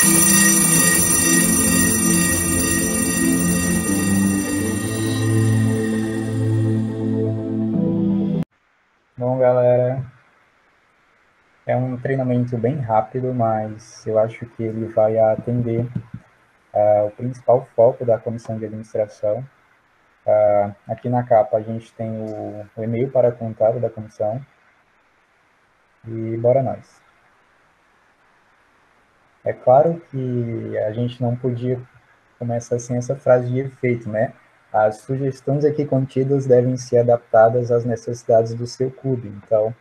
Bom, galera, é um treinamento bem rápido, mas eu acho que ele vai atender o principal foco da comissão de administração. Aqui na capa a gente tem o e-mail para contato da comissão e bora nós. É claro que a gente não podia começar sem essa frase de efeito, né? As sugestões aqui contidas devem ser adaptadas às necessidades do seu clube. Então,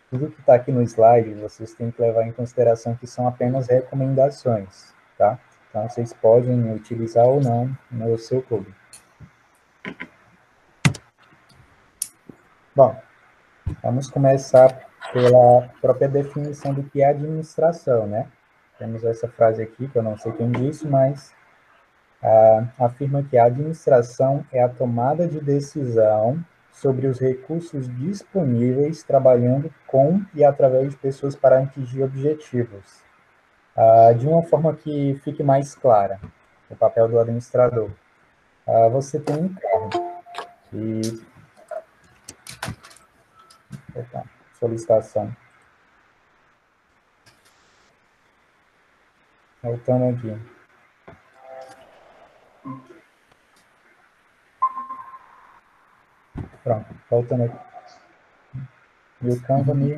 tudo que está aqui no slide, vocês têm que levar em consideração que são apenas recomendações, tá? Então, vocês podem utilizar ou não no seu clube. Bom, vamos começar pela própria definição do que é administração, né? Temos essa frase aqui, que eu não sei quem disse, mas afirma que a administração é a tomada de decisão sobre os recursos disponíveis, trabalhando com e através de pessoas para atingir objetivos. De uma forma que fique mais clara, o papel do administrador. Você tem um carro e... Opa, solicitação. Voltando aqui. Pronto, voltando aqui. E o Canva me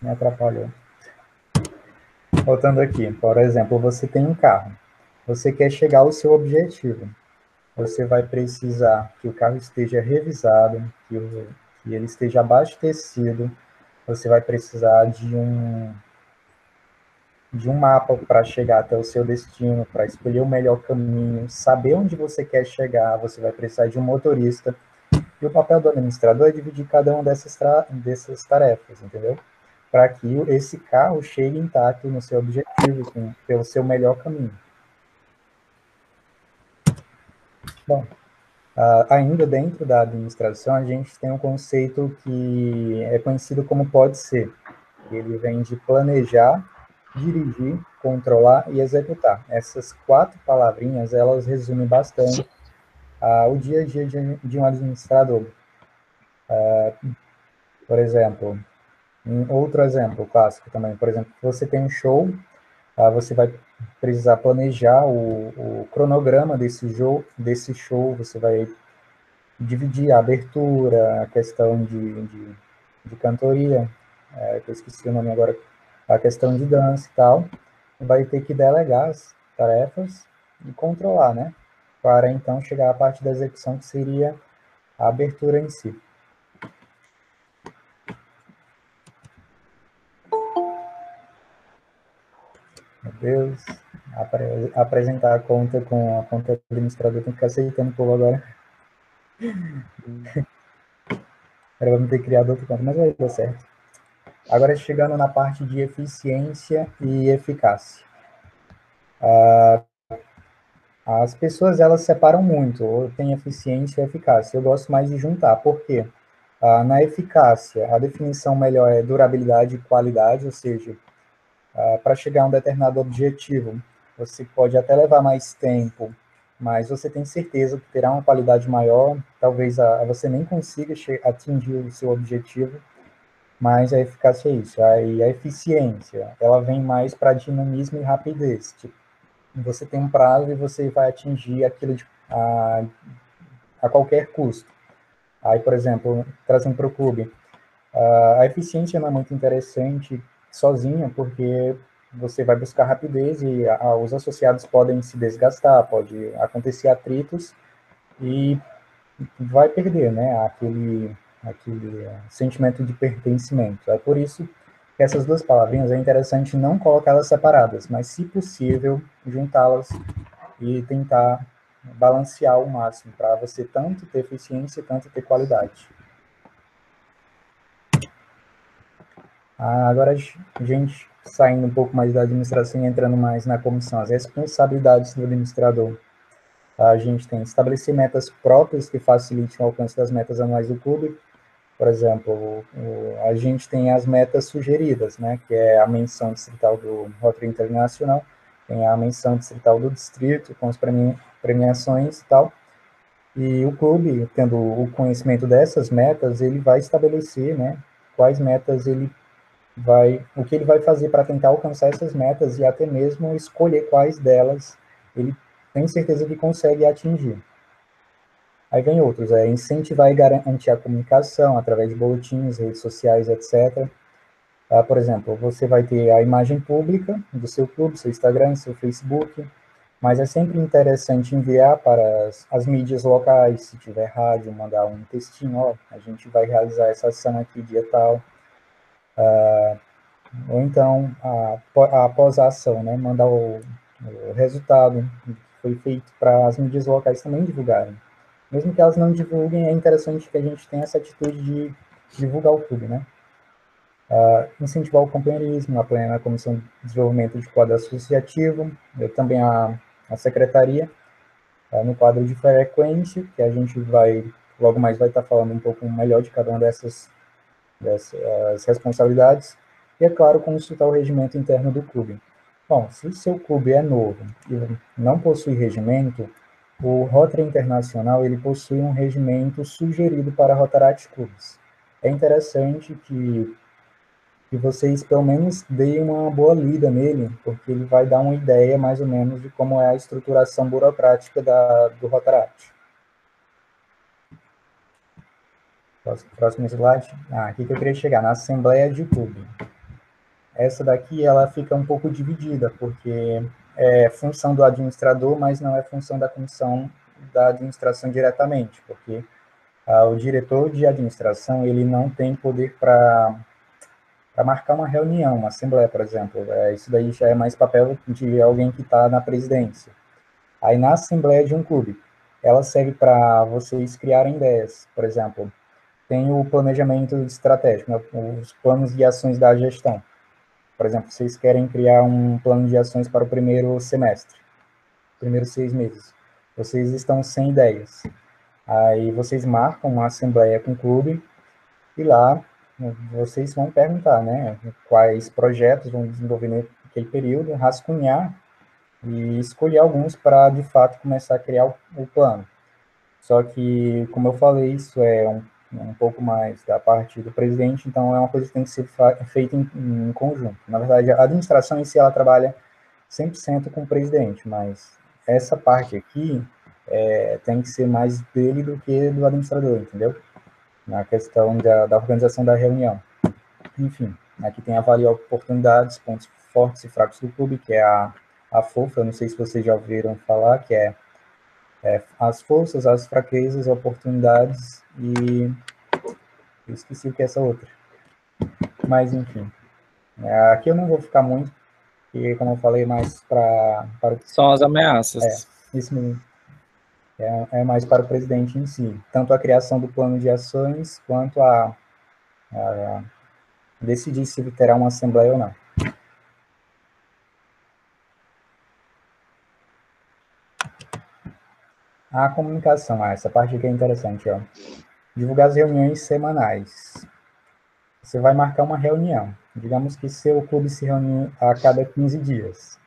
atrapalhou. Voltando aqui, por exemplo, você tem um carro. Você quer chegar ao seu objetivo. Você vai precisar que o carro esteja revisado, que ele esteja abastecido. Você vai precisar de um mapa para chegar até o seu destino, para escolher o melhor caminho, saber onde você quer chegar. Você vai precisar de um motorista. E o papel do administrador é dividir cada uma dessas tarefas, entendeu? Para que esse carro chegue intacto no seu objetivo, pelo seu melhor caminho. Bom, ainda dentro da administração, a gente tem um conceito que é conhecido como pode ser. Ele vem de planejar, dirigir, controlar e executar. Essas 4 palavrinhas, elas resumem bastante o dia a dia de um administrador. Por exemplo, outro exemplo clássico também, por exemplo, você tem um show, você vai precisar planejar o cronograma desse show, você vai dividir a abertura, a questão de cantoria, que eu esqueci o nome agora, a questão de dança e tal, vai ter que delegar as tarefas e controlar, né? Para então chegar à parte da execução, que seria a abertura em si. Meu Deus, apresentar a conta com a conta do administrador, tem que ficar aceitando o povo agora. Agora vamos ter que criar outra conta, mas vai dar certo. Agora, chegando na parte de eficiência e eficácia. As pessoas, elas separam muito, ou tem eficiência e eficácia. Eu gosto mais de juntar, por quê? Na eficácia, a definição melhor é durabilidade e qualidade, ou seja, para chegar a um determinado objetivo, você pode até levar mais tempo, mas você tem certeza que terá uma qualidade maior, talvez você nem consiga atingir o seu objetivo, mas a eficácia é isso. Aí a eficiência, ela vem mais para dinamismo e rapidez. Tipo, você tem um prazo e você vai atingir aquilo a qualquer custo. Aí, por exemplo, trazendo para o clube, a eficiência não é muito interessante sozinha, porque você vai buscar rapidez e os associados podem se desgastar, pode acontecer atritos e vai perder, né, aquele sentimento de pertencimento. É por isso que essas 2 palavrinhas é interessante não colocá-las separadas, mas, se possível, juntá-las e tentar balancear ao máximo, para você tanto ter eficiência quanto ter qualidade. Agora, a gente saindo um pouco mais da administração e entrando mais na comissão, as responsabilidades do administrador. A gente tem estabelecer metas próprias que facilitem o alcance das metas anuais do clube. Por exemplo, a gente tem as metas sugeridas, né, que é a menção distrital do Rotary Internacional, tem a menção distrital do distrito, com as premiações e tal. E o clube, tendo o conhecimento dessas metas, ele vai estabelecer, né, quais metas o que ele vai fazer para tentar alcançar essas metas e até mesmo escolher quais delas ele tem certeza que consegue atingir. Aí vem outros, incentivar e garantir a comunicação através de boletins, redes sociais, etc. Por exemplo, você vai ter a imagem pública do seu clube, seu Instagram, seu Facebook, mas é sempre interessante enviar para as mídias locais, se tiver rádio, mandar um textinho, ó, a gente vai realizar essa ação aqui dia tal, ou então, após a ação, né, mandar o resultado que foi feito para as mídias locais também divulgarem. Mesmo que elas não divulguem, é interessante que a gente tenha essa atitude de divulgar o clube, né? Incentivar o companheirismo, apoiar a Comissão de Desenvolvimento de Quadro Associativo, também a Secretaria, no quadro de frequente, que a gente logo mais vai estar falando um pouco melhor de cada uma dessas responsabilidades, e, é claro, consultar o regimento interno do clube. Bom, se o seu clube é novo e não possui regimento, o Rotary Internacional ele possui um regimento sugerido para Rotaract Clubes. É interessante que vocês pelo menos deem uma boa lida nele, porque ele vai dar uma ideia mais ou menos de como é a estruturação burocrática do Rotaract. Próximo slide. Aqui que eu queria chegar, na Assembleia de Clube. Essa daqui, ela fica um pouco dividida, porque é função do administrador, mas não é função da comissão da administração diretamente, porque o diretor de administração, ele não tem poder para marcar uma reunião, uma assembleia, por exemplo. Isso daí já é mais papel de alguém que está na presidência. Aí, na assembleia de um clube, ela serve para vocês criarem ideias, por exemplo, tem o planejamento estratégico, né, os planos de ações da gestão. Por exemplo, vocês querem criar um plano de ações para o primeiro semestre, primeiros 6 meses. Vocês estão sem ideias. Aí vocês marcam uma assembleia com o clube e lá vocês vão perguntar, né, quais projetos vão desenvolver naquele período, rascunhar e escolher alguns para, de fato, começar a criar o plano. Só que, como eu falei, isso é um pouco mais da parte do presidente, então é uma coisa que tem que ser feita em conjunto. Na verdade, a administração em si, ela trabalha 100% com o presidente, mas essa parte aqui tem que ser mais dele do que do administrador, entendeu? Na questão da organização da reunião. Enfim, aqui tem avaliar oportunidades, pontos fortes e fracos do clube, que é a FOFA, não sei se vocês já ouviram falar, que é as forças, as fraquezas, oportunidades e eu esqueci o que é essa outra. Mas, enfim, aqui eu não vou ficar muito, porque, como eu falei, mais para o... São as ameaças. Isso mesmo. É mais para o presidente em si. Tanto a criação do plano de ações, quanto a decidir se terá uma assembleia ou não. A comunicação, essa parte aqui é interessante, ó. Divulgar as reuniões semanais. Você vai marcar uma reunião. Digamos que seu clube se reúne a cada 15 dias.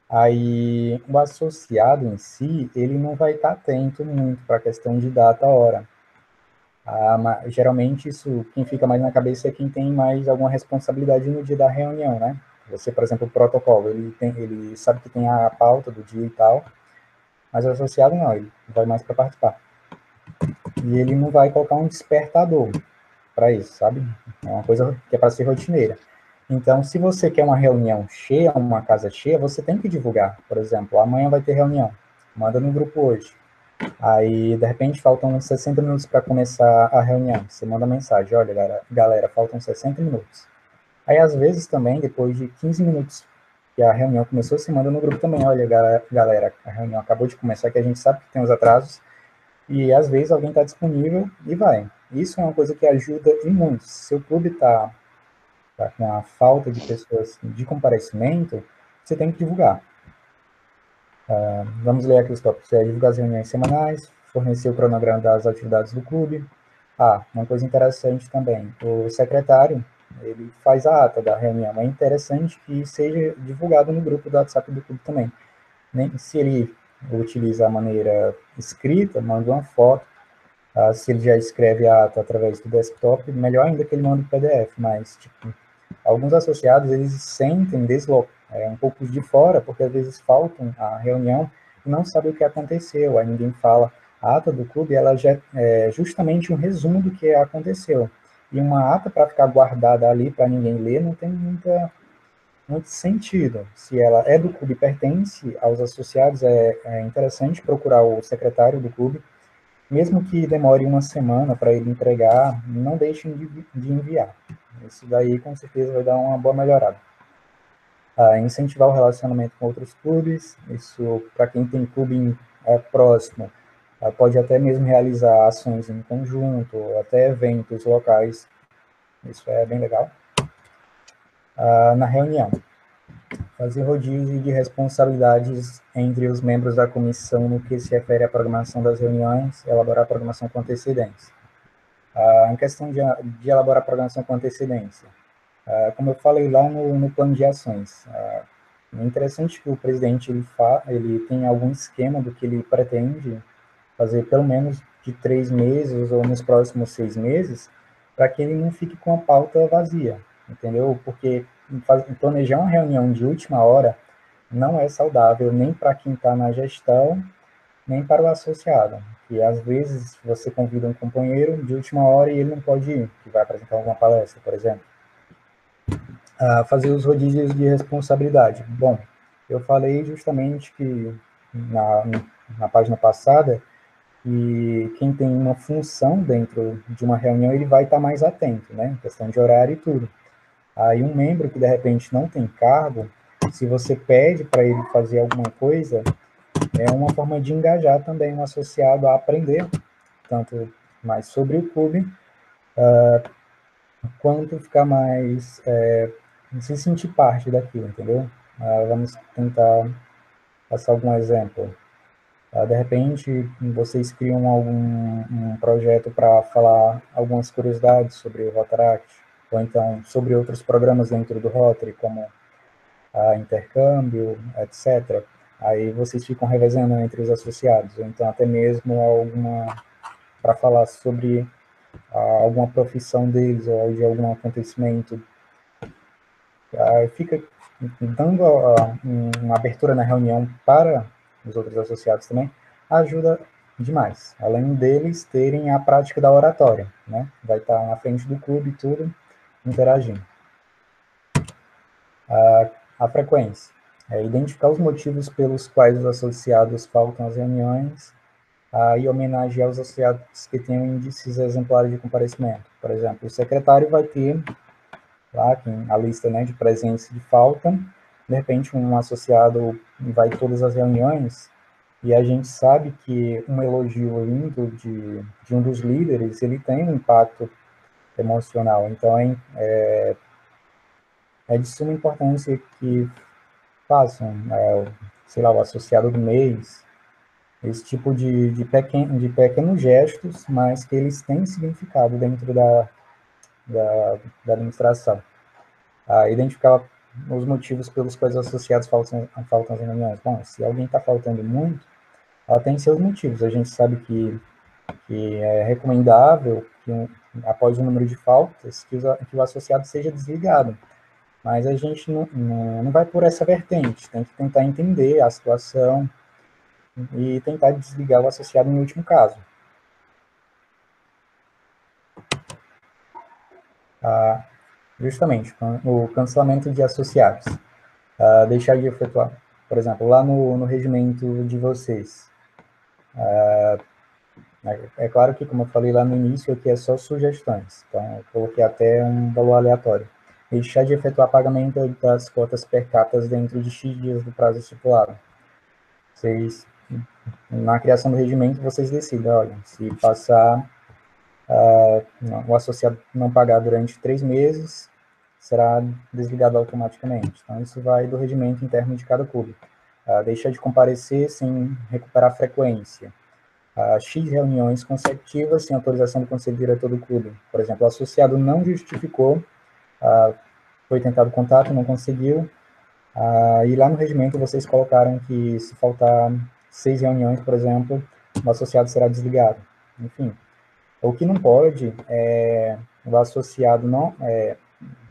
Aí, o associado em si, ele não vai estar atento muito para a questão de data, hora. Geralmente, isso, quem fica mais na cabeça é quem tem mais alguma responsabilidade no dia da reunião, né? Você, por exemplo, o protocolo, ele sabe que tem a pauta do dia e tal, mas o associado não, ele vai mais para participar. E ele não vai colocar um despertador para isso, sabe? É uma coisa que é para ser rotineira. Então, se você quer uma reunião cheia, uma casa cheia, você tem que divulgar. Por exemplo, amanhã vai ter reunião. Manda no grupo hoje. Aí, de repente, faltam 60 minutos para começar a reunião. Você manda mensagem, olha, galera, faltam 60 minutos. Aí, às vezes, também, depois de 15 minutos que a reunião começou, você manda no grupo também, olha, galera, a reunião acabou de começar, que a gente sabe que tem os atrasos, e às vezes alguém está disponível e vai. Isso é uma coisa que ajuda e muito. Se seu clube está com a falta de pessoas de comparecimento, você tem que divulgar. Vamos ler aqui os tópicos. Divulgar as reuniões semanais, fornecer o cronograma das atividades do clube. Uma coisa interessante também, o secretário, ele faz a ata da reunião. É interessante que seja divulgado no grupo do WhatsApp do clube também. Nem se ele utiliza a maneira escrita, manda uma foto. Se ele já escreve a ata através do desktop, melhor ainda que ele manda o PDF, mas, tipo, alguns associados, eles se sentem um pouco de fora, porque às vezes faltam a reunião e não sabem o que aconteceu, aí ninguém fala. A ata do clube, ela já é justamente um resumo do que aconteceu. E uma ata para ficar guardada ali, para ninguém ler, não tem muito sentido. Se ela é do clube e pertence aos associados, é interessante procurar o secretário do clube, mesmo que demore uma semana para ele entregar, não deixem de enviar. Isso daí, com certeza, vai dar uma boa melhorada. Incentivar o relacionamento com outros clubes, isso, para quem tem clube próximo, pode até mesmo realizar ações em conjunto, até eventos locais, isso é bem legal. Na reunião, fazer rodízio de responsabilidades entre os membros da comissão no que se refere à programação das reuniões, elaborar a programação com antecedência. Em questão de elaborar a programação com antecedência, como eu falei lá no plano de ações, é interessante que o presidente ele tenha algum esquema do que ele pretende fazer pelo menos de 3 meses ou nos próximos 6 meses, para que ele não fique com a pauta vazia, entendeu? Porque planejar uma reunião de última hora não é saudável nem para quem está na gestão, nem para o associado. E às vezes você convida um companheiro de última hora e ele não pode ir, que vai apresentar alguma palestra, por exemplo. Fazer os rodízios de responsabilidade. Bom, eu falei justamente que na página passada, e quem tem uma função dentro de uma reunião, ele vai estar mais atento, né? Questão de horário e tudo. Aí um membro que de repente não tem cargo, se você pede para ele fazer alguma coisa, é uma forma de engajar também um associado a aprender, tanto mais sobre o clube, quanto ficar mais, se sentir parte daquilo, entendeu? Vamos tentar passar algum exemplo. De repente, vocês criam um projeto para falar algumas curiosidades sobre o Rotaract, ou então sobre outros programas dentro do Rotary, como intercâmbio, etc. Aí vocês ficam revezando entre os associados, ou então até mesmo para falar sobre alguma profissão deles ou de algum acontecimento. Fica dando uma abertura na reunião para os outros associados também, ajuda demais. Além deles terem a prática da oratória, né? Vai estar na frente do clube e tudo, interagindo. A frequência. Identificar os motivos pelos quais os associados faltam às reuniões e homenagear os associados que tenham índices exemplares de comparecimento. Por exemplo, o secretário vai ter lá a lista, né, de presentes de falta. De repente, um associado vai a todas as reuniões e a gente sabe que um elogio vindo de um dos líderes, ele tem um impacto emocional. Então, é de suma importância que façam, sei lá, o associado do mês, esse tipo de pequenos gestos, mas que eles têm significado dentro da administração. Identificar os motivos pelos quais os associados faltam às reuniões. Bom, se alguém está faltando muito, ela tem seus motivos. A gente sabe que é recomendável que após o número de faltas, que o associado seja desligado. Mas a gente não vai por essa vertente, tem que tentar entender a situação e tentar desligar o associado no último caso. Justamente, o cancelamento de associados. Deixar de efetuar, por exemplo, lá no regimento de vocês. É claro que, como eu falei lá no início, aqui é só sugestões, então eu coloquei até um valor aleatório. Deixar de efetuar pagamento das cotas per capita dentro de X dias do prazo estipulado. Vocês, na criação do regimento, vocês decidem, olha, se passar, o associado não pagar durante 3 meses, será desligado automaticamente. Então, isso vai do regimento interno de cada clube. Deixar de comparecer sem recuperar a frequência. X reuniões consecutivas sem autorização do conselho diretor do clube. Por exemplo, o associado não justificou foi tentado contato, não conseguiu, e lá no regimento vocês colocaram que se faltar 6 reuniões, por exemplo, o associado será desligado. Enfim, o que não pode é o associado não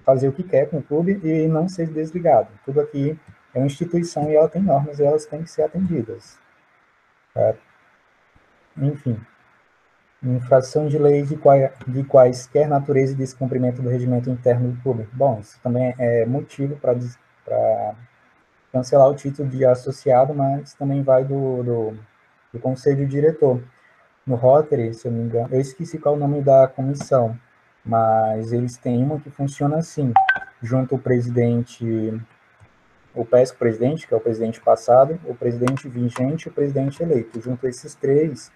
fazer o que quer com o clube e não ser desligado. Tudo aqui é uma instituição e ela tem normas e elas têm que ser atendidas. Enfim, infração de lei de quaisquer natureza e descumprimento do regimento interno do clube. Bom, isso também é motivo para cancelar o título de associado, mas também vai do conselho diretor. No Rotary, se eu não me engano, eu esqueci qual é o nome da comissão, mas eles têm uma que funciona assim, junto o presidente, o PESC-presidente, que é o presidente passado, o presidente vigente e o presidente eleito. Junto esses três,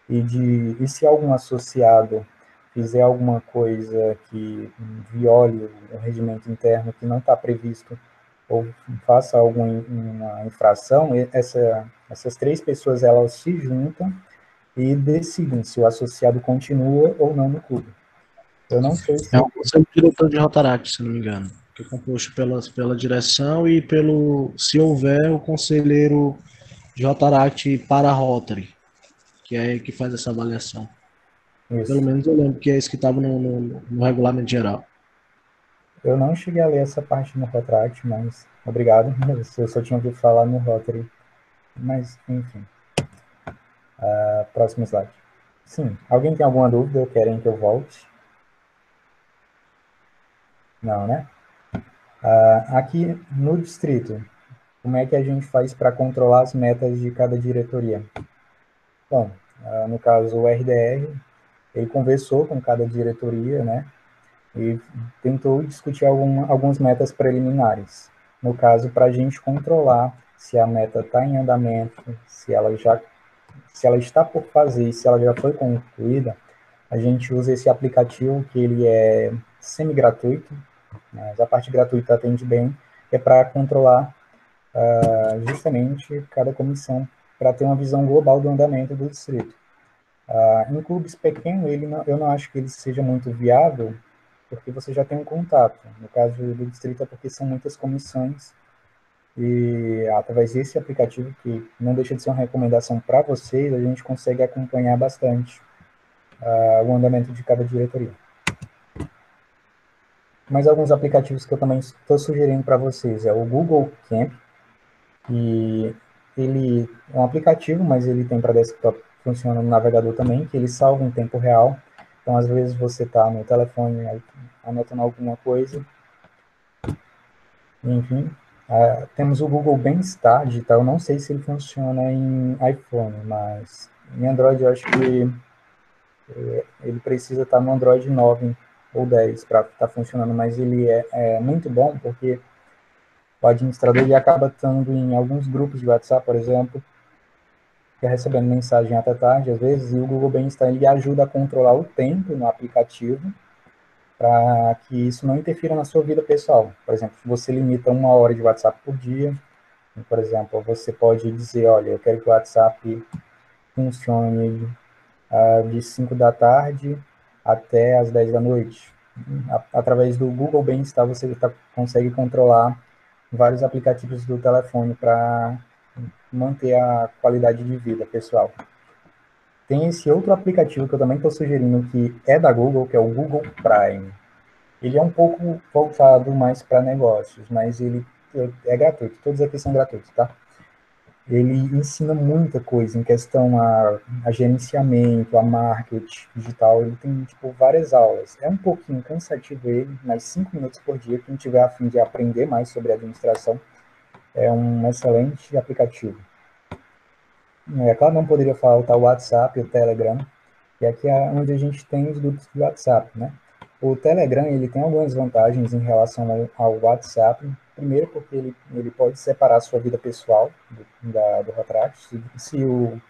e se algum associado fizer alguma coisa que viole o regimento interno que não está previsto ou faça alguma infração, essas três pessoas elas se juntam e decidem se o associado continua ou não no clube. Eu não sei É se... o conselho diretor de Rotaract, se não me engano, que é composto pela direção e pelo, se houver, o conselheiro de Rotaract para a Rotary, que é que faz essa avaliação. Pelo Isso. menos eu lembro que é isso que estava no regulamento geral. Eu não cheguei a ler essa parte no Rotaract, mas obrigado. Eu só tinha ouvido falar no Rotary. Mas, enfim. Próximo slide. Sim. Alguém tem alguma dúvida? Querem que eu volte? Não, né? Aqui no distrito, como é que a gente faz para controlar as metas de cada diretoria? Bom, no caso, o RDR, ele conversou com cada diretoria, né? E tentou discutir algumas metas preliminares. No caso, para a gente controlar se a meta está em andamento, se ela está por fazer, se ela já foi concluída, a gente usa esse aplicativo que ele é semi-gratuito, mas a parte gratuita atende bem, é para controlar justamente cada comissão, para ter uma visão global do andamento do distrito. Em clubes pequenos, eu não acho que ele seja muito viável, porque você já tem um contato. No caso do distrito é porque são muitas comissões e através desse aplicativo, que não deixa de ser uma recomendação para vocês, a gente consegue acompanhar bastante o andamento de cada diretoria. Mas alguns aplicativos que eu também estou sugerindo para vocês é o Google Camp, e ele é um aplicativo, mas ele tem para desktop, funciona no navegador também, que ele salva em tempo real. Então, às vezes você está no telefone anotando alguma coisa. Enfim, temos o Google Bem-Estar Digital. Não sei se ele funciona em iPhone, mas em Android eu acho que ele precisa estar no Android 9 ou 10 para estar funcionando, mas ele é muito bom porque o administrador ele acaba estando em alguns grupos de WhatsApp, por exemplo, que é recebendo mensagem até tarde, às vezes, e o Google Bem-Estar ele ajuda a controlar o tempo no aplicativo para que isso não interfira na sua vida pessoal. Por exemplo, se você limita 1 hora de WhatsApp por dia, por exemplo, você pode dizer, olha, eu quero que o WhatsApp funcione de 5 da tarde até as 10 da noite. Através do Google Bem-Estar, você consegue controlar vários aplicativos do telefone para manter a qualidade de vida pessoal. Tem esse outro aplicativo que eu também estou sugerindo, que é da Google, que é o Google Prime. Ele é um pouco voltado mais para negócios, mas ele é gratuito. Todos aqui são gratuitos, tá? Ele ensina muita coisa em questão a gerenciamento, a marketing digital. Ele tem, tipo, várias aulas. É um pouquinho cansativo ele, mas 5 minutos por dia. Quem tiver a fim de aprender mais sobre administração, é um excelente aplicativo. Claro, não poderia faltar o WhatsApp, o Telegram, e aqui é onde a gente tem os grupos do WhatsApp, né? O Telegram, ele tem algumas vantagens em relação ao WhatsApp. Primeiro, porque ele pode separar a sua vida pessoal do Rotaract. Se o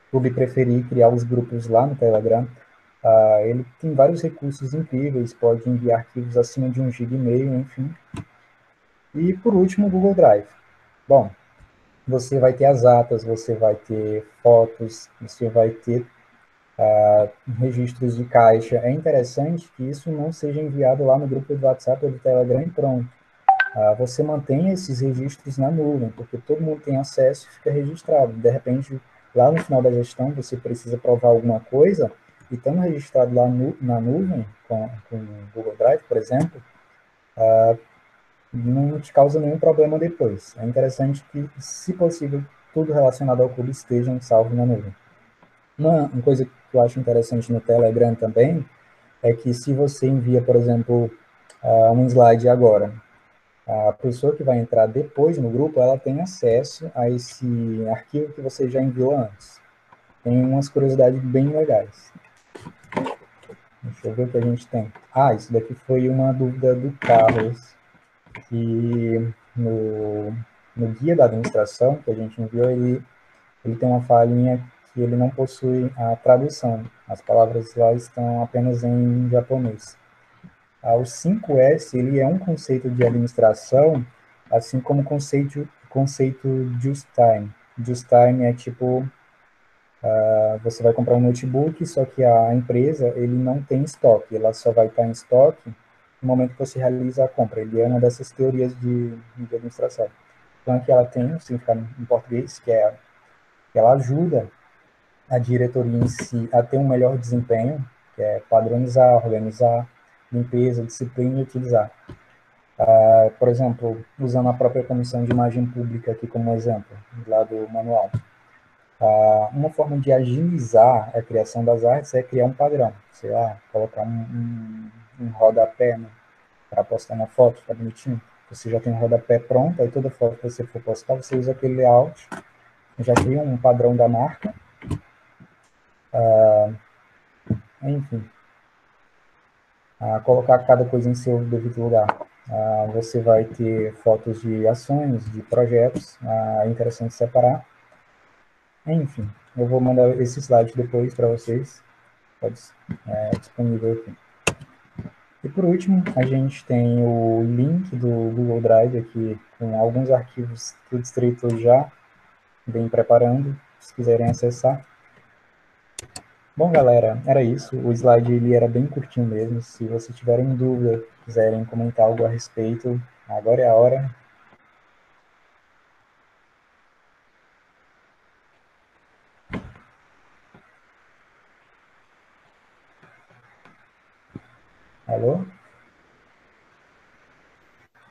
clube preferir criar os grupos lá no Telegram, ele tem vários recursos incríveis, pode enviar arquivos acima de 1,5 GB, enfim. E, por último, o Google Drive. Bom, você vai ter as atas, você vai ter fotos, você vai ter registros de caixa, é interessante que isso não seja enviado lá no grupo do WhatsApp ou do Telegram e pronto. Você mantém esses registros na nuvem, porque todo mundo tem acesso e fica registrado. De repente, lá no final da gestão, você precisa provar alguma coisa, e estando registrado lá na nuvem, com o Google Drive, por exemplo, não te causa nenhum problema depois. É interessante que, se possível, tudo relacionado ao clube esteja salvo na nuvem. Uma coisa que eu acho interessante no Telegram também é que se você envia, por exemplo, um slide agora, a pessoa que vai entrar depois no grupo, ela tem acesso a esse arquivo que você já enviou antes. Tem umas curiosidades bem legais. Deixa eu ver o que a gente tem. Isso daqui foi uma dúvida do Carlos, que no guia da administração que a gente enviou, ele tem uma falhinha que ele não possui a tradução. As palavras lá estão apenas em japonês. O 5S, ele é um conceito de administração, assim como o conceito just time. Just time é tipo, você vai comprar um notebook, só que a empresa, ele não tem estoque, ela só vai estar em estoque no momento que você realiza a compra. Ele é uma dessas teorias de administração. Então, aqui ela tem um significado em português, que é que ela ajuda a diretoria em si a ter um melhor desempenho, que é padronizar, organizar, limpeza, disciplina e utilizar. Por exemplo, usando a própria comissão de imagem pública aqui como exemplo, lá do manual. Uma forma de agilizar a criação das artes é criar um padrão, sei lá, colocar um rodapé, né, para postar uma foto, fica bonitinho. Você já tem um rodapé pronto, aí toda foto que você for postar, você usa aquele layout, já cria um padrão da marca, enfim, colocar cada coisa em seu devido lugar. Você vai ter fotos de ações, de projetos, é interessante separar. Enfim, eu vou mandar esse slide depois para vocês, pode disponível aqui. E por último, a gente tem o link do Google Drive aqui, com alguns arquivos que o distrito já vem preparando, se quiserem acessar. Bom, galera, era isso. O slide ele era bem curtinho mesmo. Se vocês tiverem dúvida, quiserem comentar algo a respeito, agora é a hora. Alô?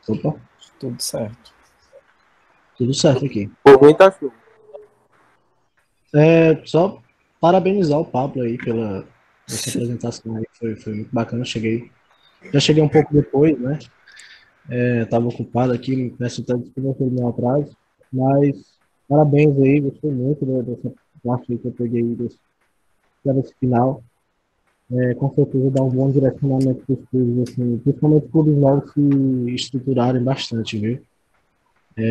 Opa, Tudo certo. tudo certo aqui. Por mim tá show. Só parabenizar o Pablo aí pela essa apresentação aí, foi muito bacana. Já cheguei um pouco depois, né? Estava ocupado aqui, peço até desculpa pelo meu atraso, mas parabéns aí, gostei muito dessa parte aí que eu peguei desse final. Com certeza dá um bom direcionamento para os clubes, assim, principalmente clubes novos se estruturarem bastante, viu?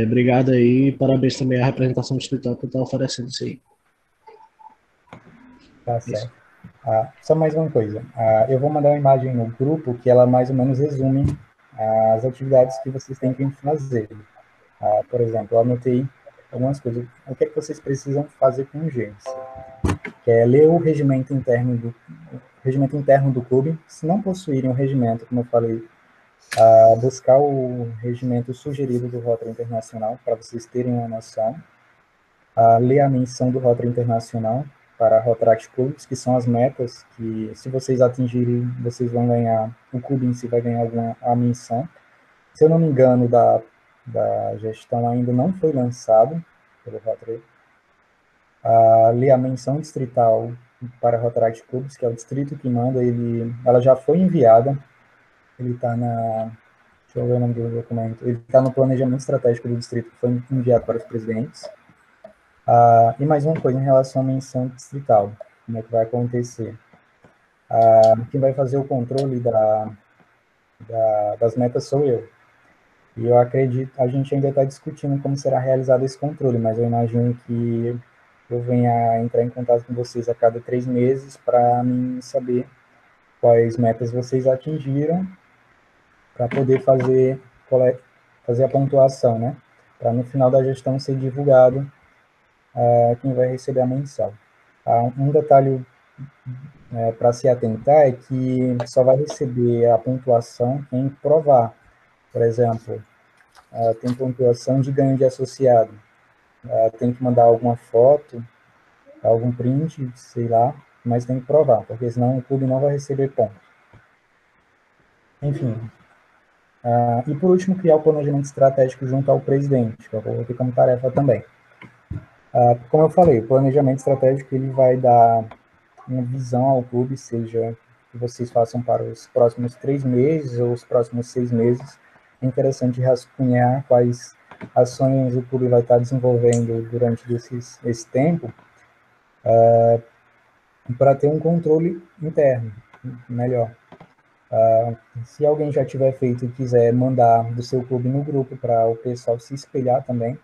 Obrigado aí, parabéns também à representação distrital que está oferecendo isso aí. Tá certo. Só mais uma coisa. Eu vou mandar uma imagem no grupo que ela mais ou menos resume as atividades que vocês têm que fazer. Por exemplo, eu anotei algumas coisas. O que é que vocês precisam fazer com urgência? Que é ler o regimento interno do clube. Se não possuírem um regimento, como eu falei, buscar o regimento sugerido do Rotary Internacional, para vocês terem uma noção. Ler a menção do Rotary Internacional para Rotaract Clubs, que são as metas que, se vocês atingirem, vocês vão ganhar, o clube em si vai ganhar a menção. Se eu não me engano, da gestão ainda não foi lançado pelo Rotary. Ler a menção distrital para Rotaract Clubs, que é o distrito que manda, ela já foi enviada, ele está deixa eu ver o nome do documento, ele está no planejamento estratégico do distrito, que foi enviado para os presidentes. E mais uma coisa em relação à menção distrital, como é que vai acontecer? Quem vai fazer o controle das metas sou eu. E eu acredito, a gente ainda está discutindo como será realizado esse controle, mas eu imagino que eu venha entrar em contato com vocês a cada 3 meses para mim saber quais metas vocês atingiram, para poder fazer a pontuação, né? Para no final da gestão ser divulgado quem vai receber a menção. Um detalhe para se atentar é que só vai receber a pontuação quem provar. Por exemplo, tem pontuação de ganho de associado. Tem que mandar alguma foto, algum print, sei lá, mas tem que provar, porque senão o clube não vai receber ponto. Enfim. E por último, criar o planejamento estratégico junto ao presidente, que eu coloquei como tarefa também. Como eu falei, o planejamento estratégico ele vai dar uma visão ao clube, seja que vocês façam para os próximos 3 meses ou os próximos 6 meses. É interessante rascunhar quais ações o clube vai estar desenvolvendo durante esse tempo, para ter um controle interno melhor. Se alguém já tiver feito e quiser mandar do seu clube no grupo para o pessoal se espelhar também,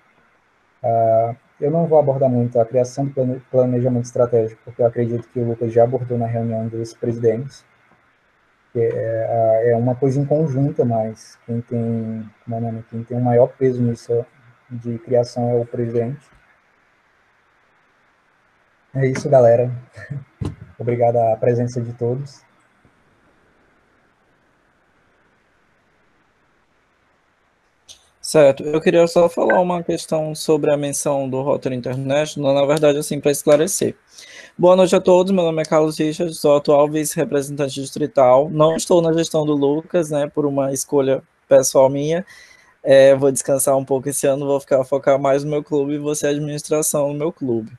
eu não vou abordar muito a criação do planejamento estratégico, porque eu acredito que o Lucas já abordou na reunião dos presidentes, que é uma coisa em conjunta, mas quem tem o maior peso nisso de criação é o presidente. É isso, galera. Obrigado à presença de todos. Certo, eu queria só falar uma questão sobre a menção do Rotary International, na verdade, assim, para esclarecer. Boa noite a todos, meu nome é Carlos Richard, sou atual vice-representante distrital, não estou na gestão do Lucas, né, por uma escolha pessoal minha, vou descansar um pouco esse ano, vou focar mais no meu clube e vou ser administração no meu clube.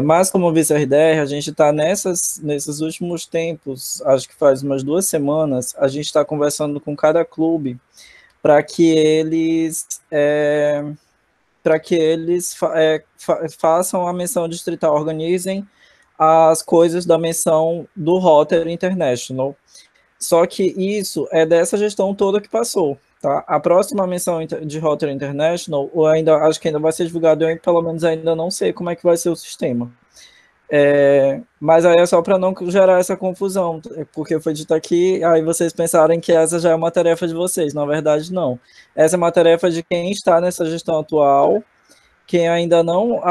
Mas como vice-RDR, a gente está nesses últimos tempos, acho que faz umas 2 semanas, a gente está conversando com cada clube para que eles façam a menção distrital, organizem as coisas da menção do Rotary International. Só que isso é dessa gestão toda que passou, tá? A próxima menção de Rotary International, acho que ainda vai ser divulgado, eu pelo menos ainda não sei como é que vai ser o sistema. Mas aí é só para não gerar essa confusão, porque foi dito aqui, aí vocês pensarem que essa já é uma tarefa de vocês, na verdade não. Essa é uma tarefa de quem está nessa gestão atual, quem ainda não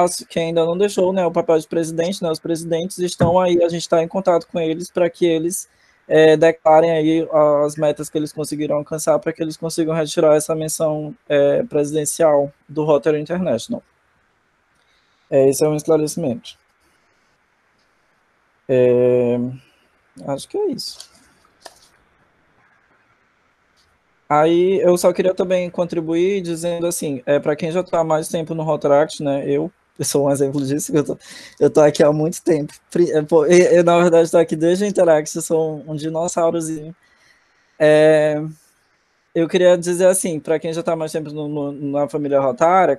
deixou, né, o papel de presidente, né, os presidentes estão aí, a gente está em contato com eles para que eles declarem aí as metas que eles conseguiram alcançar, para que eles consigam retirar essa menção presidencial do Rotary International. Esse é um esclarecimento. Acho que é isso. Aí eu só queria também contribuir dizendo assim, para quem já está há mais tempo no Rotaract, né, eu sou um exemplo disso, eu tô aqui há muito tempo. Eu na verdade estou aqui desde o Interact, eu sou um dinossaurozinho. Eu queria dizer assim, para quem já está mais tempo na família Rotara,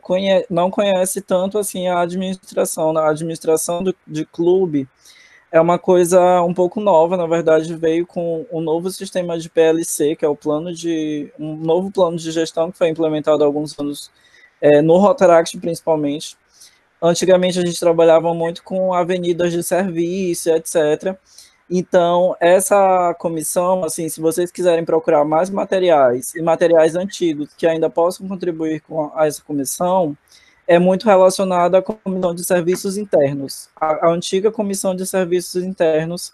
não conhece tanto assim a administração, né? A administração de clube é uma coisa um pouco nova, na verdade veio com um novo sistema de PLC, que é um novo plano de gestão que foi implementado há alguns anos no Rotaract principalmente. Antigamente a gente trabalhava muito com avenidas de serviço, etc. Então, essa comissão, assim, se vocês quiserem procurar mais materiais e materiais antigos que ainda possam contribuir com essa comissão, é muito relacionada à comissão de serviços internos, a antiga comissão de serviços internos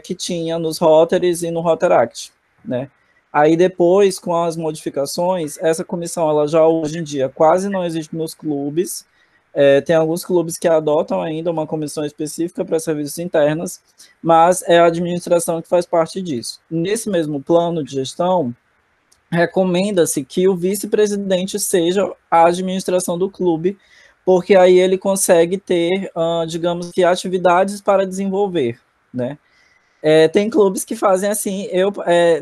que tinha nos Rotaries e no Rotaract, né? Aí depois, com as modificações, essa comissão, ela já hoje em dia quase não existe nos clubes. Tem alguns clubes que adotam ainda uma comissão específica para serviços internos, mas é a administração que faz parte disso. Nesse mesmo plano de gestão, recomenda-se que o vice-presidente seja a administração do clube, porque aí ele consegue ter, digamos que, atividades para desenvolver, né? Tem clubes que fazem assim,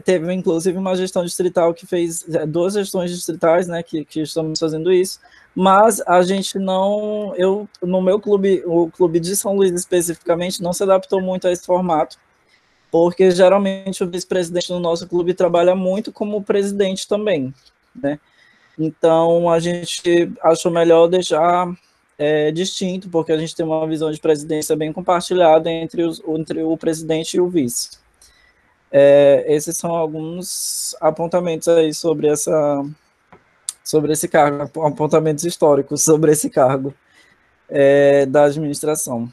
teve inclusive uma gestão distrital que fez 2 gestões distritais, né, que estamos fazendo isso, mas a gente não, no meu clube, o clube de São Luís especificamente, não se adaptou muito a esse formato, porque geralmente o vice-presidente do nosso clube trabalha muito como presidente também, né? Então a gente achou melhor deixar distinto, porque a gente tem uma visão de presidência bem compartilhada entre o presidente e o vice. Esses são alguns apontamentos aí sobre esse cargo, apontamentos históricos sobre esse cargo da administração.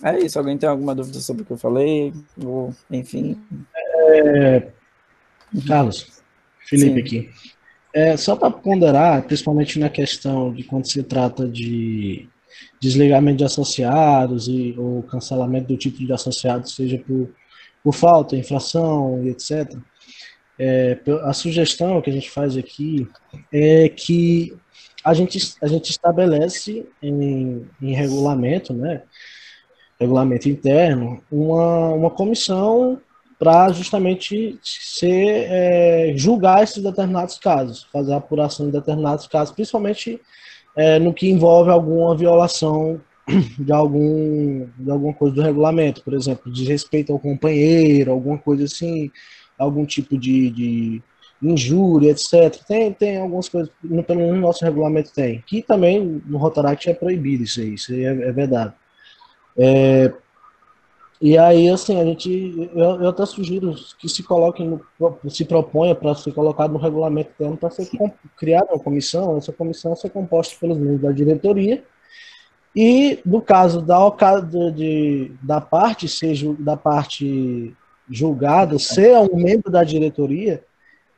É isso, alguém tem alguma dúvida sobre o que eu falei? Ou, enfim. Carlos, Felipe aqui. Só para ponderar, principalmente na questão de quando se trata de desligamento de associados ou cancelamento do título de associado, seja por falta, infração e etc. A sugestão que a gente faz aqui é que a gente estabelece em regulamento, né, regulamento interno, uma comissão para justamente julgar esses determinados casos, fazer a apuração de determinados casos, principalmente no que envolve alguma violação de alguma coisa do regulamento, por exemplo, de respeito ao companheiro, alguma coisa assim, algum tipo de injúria, etc. Tem algumas coisas, pelo menos no nosso regulamento tem, que também no Rotaract é proibido isso aí é verdade. E aí, assim, eu até sugiro que se proponha para ser colocado no regulamento interno para ser criada uma comissão, essa comissão ser composta pelos membros da diretoria, e no caso da parte julgada ser um membro da diretoria,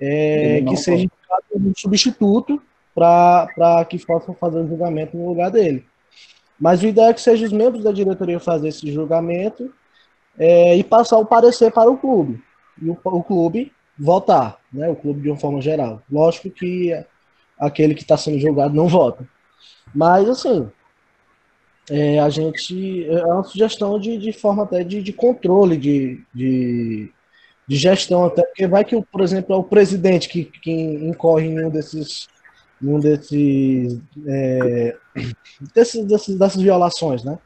que seja indicado um substituto para que possam fazer o julgamento no lugar dele. Mas o ideal é que sejam os membros da diretoria fazer esse julgamento e passar o parecer para o clube. E o clube votar, né? O clube de uma forma geral. Lógico que aquele que está sendo julgado não vota. Mas, assim, a gente... É uma sugestão de forma até de controle, de gestão, até porque vai que, por exemplo, é o presidente que incorre em dessas violações, né?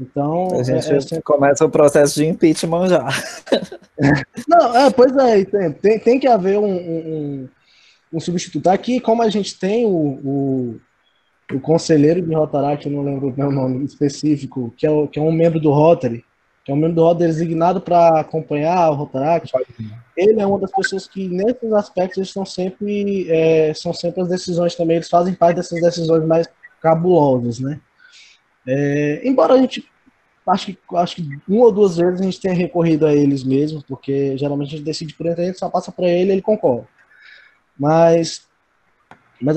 Então, a gente começa o processo de impeachment já. Não, pois é, tem que haver um substituto. Aqui, como a gente tem o conselheiro de Rotaract, eu não lembro o meu nome específico, que é um membro do Rotary, que é um membro do Rotary designado para acompanhar o Rotaract, ele é uma das pessoas que, nesses aspectos, eles são sempre as decisões também, eles fazem parte dessas decisões mais cabulosas, né? Embora a gente acho que uma ou duas vezes a gente tenha recorrido a eles mesmos, porque geralmente a gente decide por ele, a gente só passa para ele e ele concorda. Mas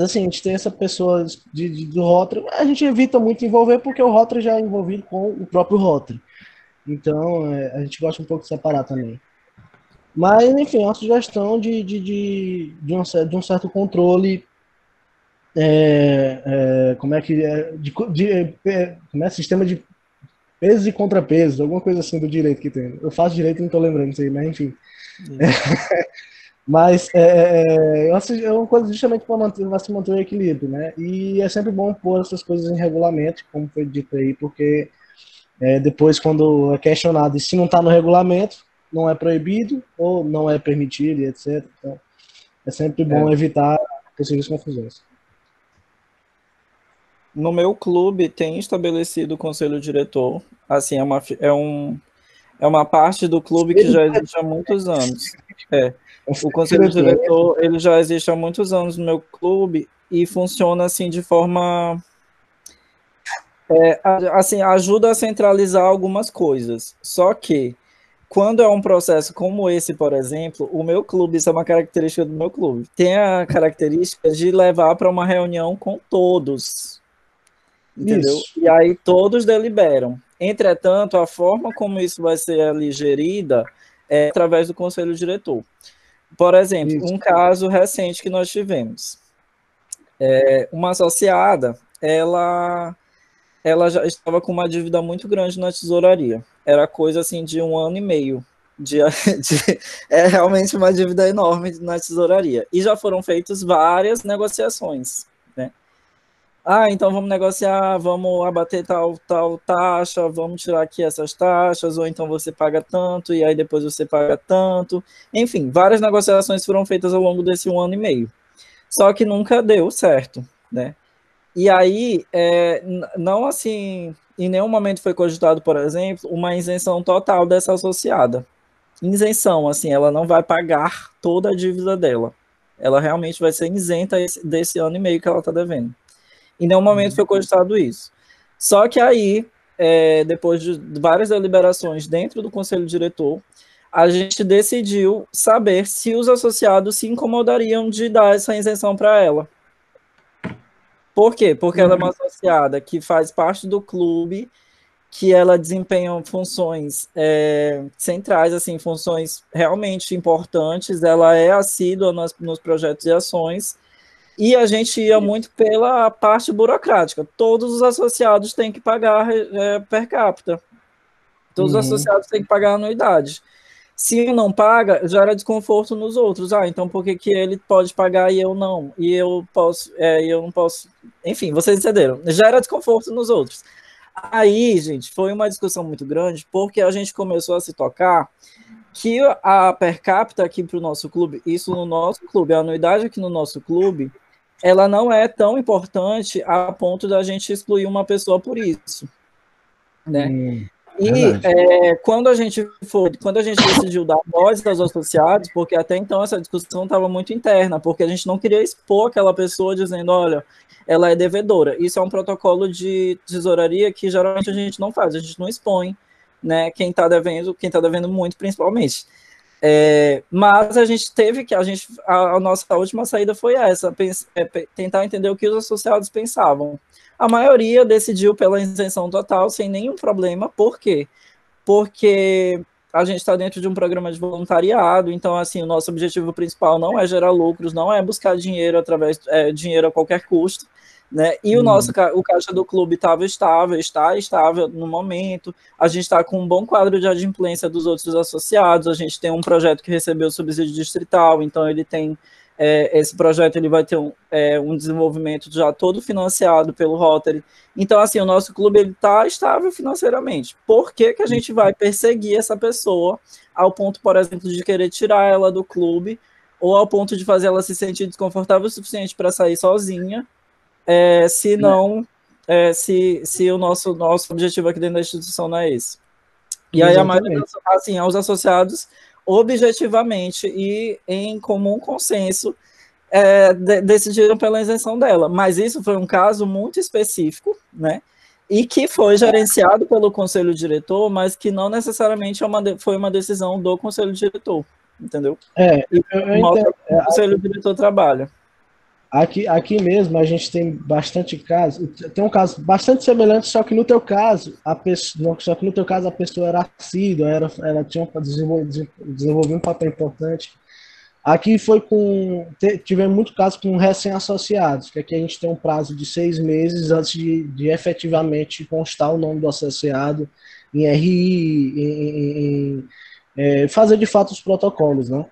assim, a gente tem essa pessoa do Rotary, a gente evita muito envolver, porque o Rotary já é envolvido com o próprio Rotary. Então, a gente gosta um pouco de separar também. Mas, enfim, é uma sugestão de um certo controle, como é que sistema de pesos e contrapesos, alguma coisa assim do direito que tem. Eu faço direito e não estou lembrando isso aí, mas enfim. Mas é uma coisa justamente para se manter o equilíbrio, né? E é sempre bom pôr essas coisas em regulamento, como foi dito aí, porque depois, quando é questionado, e se não está no regulamento, não é proibido ou não é permitido, etc. Então, é sempre bom evitar possíveis confusões. No meu clube tem estabelecido o conselho diretor, assim, é uma parte do clube que já existe há muitos anos. O conselho diretor, ele já existe há muitos anos no meu clube e funciona assim de forma... assim, ajuda a centralizar algumas coisas. Só que, quando é um processo como esse, por exemplo, o meu clube, isso é uma característica do meu clube, tem a característica de levar para uma reunião com todos. Entendeu? Isso. E aí todos deliberam. Entretanto, a forma como isso vai ser ali gerida é através do conselho diretor. Por exemplo, um caso recente que nós tivemos. Uma associada, ela já estava com uma dívida muito grande na tesouraria. Era coisa assim de 1 ano e meio. É realmente uma dívida enorme na tesouraria. E já foram feitas várias negociações. Então vamos negociar, vamos abater tal taxa, vamos tirar aqui essas taxas, ou então você paga tanto, e aí depois você paga tanto. Enfim, várias negociações foram feitas ao longo desse 1 ano e meio. Só que nunca deu certo, né? E aí, não assim, em nenhum momento foi cogitado, por exemplo, uma isenção total dessa associada. Isenção, assim, ela não vai pagar toda a dívida dela. Ela realmente vai ser isenta desse 1 ano e meio que ela está devendo. Em nenhum momento foi cogitado isso. Só que aí, depois de várias deliberações dentro do conselho diretor, a gente decidiu saber se os associados se incomodariam de dar essa isenção para ela. Por quê? Porque ela é uma associada que faz parte do clube, que ela desempenha funções centrais, assim, funções realmente importantes, ela é assídua nos projetos e ações, e a gente ia muito pela parte burocrática. Todos os associados têm que pagar per capita. Todos os associados têm que pagar anuidade. Se não paga, gera desconforto nos outros. Então por que ele pode pagar e eu não? E eu posso, e eu não posso. Enfim, vocês entenderam. Gera desconforto nos outros. Aí, gente, foi uma discussão muito grande, porque a gente começou a se tocar que a per capita aqui para o nosso clube, isso no nosso clube, a anuidade aqui no nosso clube, ela não é tão importante a ponto da gente excluir uma pessoa por isso, né? Quando a gente decidiu dar voz aos associados, porque até então essa discussão estava muito interna, porque a gente não queria expor aquela pessoa dizendo, olha, ela é devedora. Isso é um protocolo de tesouraria que geralmente a gente não faz, a gente não expõe, né, quem está devendo muito, principalmente. Mas a gente teve que, a nossa última saída foi essa, tentar entender o que os associados pensavam. A maioria decidiu pela isenção total, sem nenhum problema. Por quê? Porque a gente está dentro de um programa de voluntariado, então, assim, o nosso objetivo principal não é gerar lucros, não é buscar dinheiro dinheiro a qualquer custo, né? E o caixa do clube está estável no momento, a gente está com um bom quadro de adimplência dos outros associados, a gente tem um projeto que recebeu subsídio distrital, então ele tem esse projeto ele vai ter um desenvolvimento já todo financiado pelo Rotary. Então, assim, o nosso clube está estável financeiramente. Por que a gente vai perseguir essa pessoa ao ponto, por exemplo, de querer tirar ela do clube ou ao ponto de fazer ela se sentir desconfortável o suficiente para sair sozinha, se o nosso objetivo aqui dentro da instituição não é esse. E aí, a maioria, assim, aos associados, objetivamente e em comum consenso, decidiram pela isenção dela. Mas isso foi um caso muito específico, né? E que foi gerenciado pelo conselho diretor, mas que não necessariamente foi uma decisão do conselho diretor, entendeu? Eu entendo. O conselho diretor trabalha. Aqui mesmo a gente tem bastante caso, tem um caso bastante semelhante, só que no teu caso a pessoa era assídua, ela tinha desenvolvido um papel importante. Aqui tivemos muito caso com recém-associados, que aqui a gente tem um prazo de 6 meses antes de efetivamente constar o nome do associado em RI, fazer de fato os protocolos, né?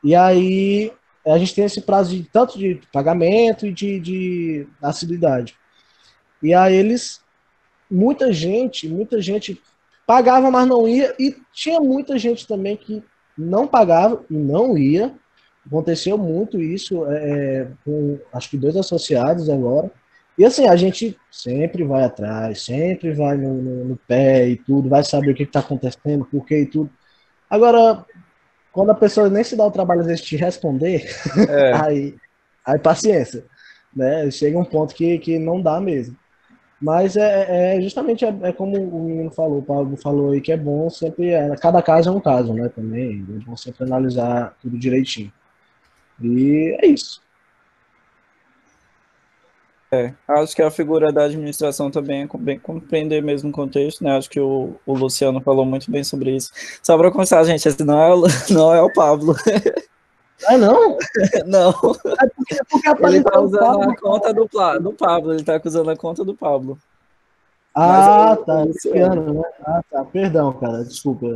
E aí a gente tem esse prazo tanto de pagamento e de assiduidade. E aí muita gente pagava, mas não ia, e tinha muita gente também que não pagava e não ia. Aconteceu muito isso, com acho que 2 associados agora. E assim, a gente sempre vai atrás, sempre vai no pé e tudo, vai saber o que está acontecendo, por quê e tudo. Agora, quando a pessoa nem se dá o trabalho de te responder, aí paciência, né? Chega um ponto que não dá mesmo. Mas justamente como o menino falou, o Pablo falou aí, que é bom sempre, cada caso é um caso, né? Também é bom sempre analisar tudo direitinho. E é isso. Acho que a figura da administração também é bem compreender mesmo o contexto, né? Acho que o Luciano falou muito bem sobre isso. Só para começar, gente, esse não é o Pablo. Não? Não. Porque ele está usando a conta do Pablo. Ele está usando a conta do Pablo. Tá. Luciano, né? Tá. Perdão, cara. Desculpa.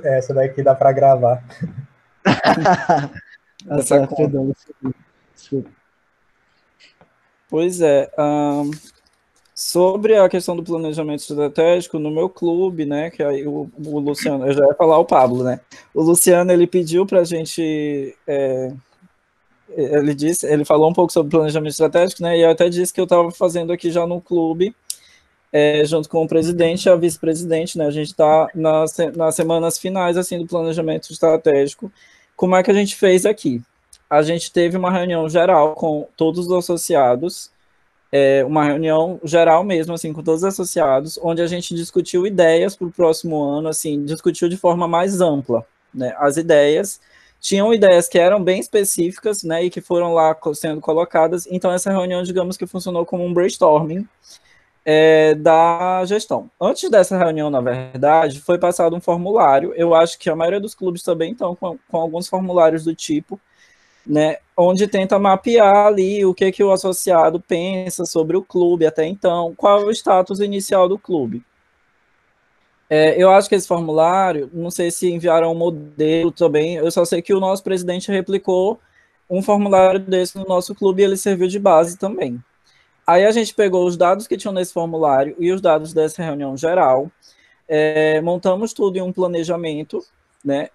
Essa daqui dá para gravar. Perdão. Desculpa. Pois é. Sobre a questão do planejamento estratégico, no meu clube, né, que aí o Luciano, eu já ia falar o Pablo, né, o Luciano, ele pediu para a gente, ele falou um pouco sobre planejamento estratégico, né, e eu até disse que eu estava fazendo aqui já no clube, junto com o presidente e a vice-presidente, né, a gente está nas semanas finais, assim, do planejamento estratégico. Como é que a gente fez aqui? A gente teve uma reunião geral com todos os associados, uma reunião geral mesmo, assim, com todos os associados, onde a gente discutiu ideias para o próximo ano, assim, discutiu de forma mais ampla, né, as ideias. Tinham ideias que eram bem específicas, né, e que foram lá sendo colocadas. Então, essa reunião, digamos que funcionou como um brainstorming da gestão. Antes dessa reunião, na verdade, foi passado um formulário. Eu acho que a maioria dos clubes também estão com alguns formulários do tipo, né, onde tenta mapear ali o que o associado pensa sobre o clube até então, qual é o status inicial do clube. Eu acho que esse formulário, não sei se enviaram um modelo também, eu só sei que o nosso presidente replicou um formulário desse no nosso clube e ele serviu de base também. Aí a gente pegou os dados que tinham nesse formulário e os dados dessa reunião geral, montamos tudo em um planejamento, né?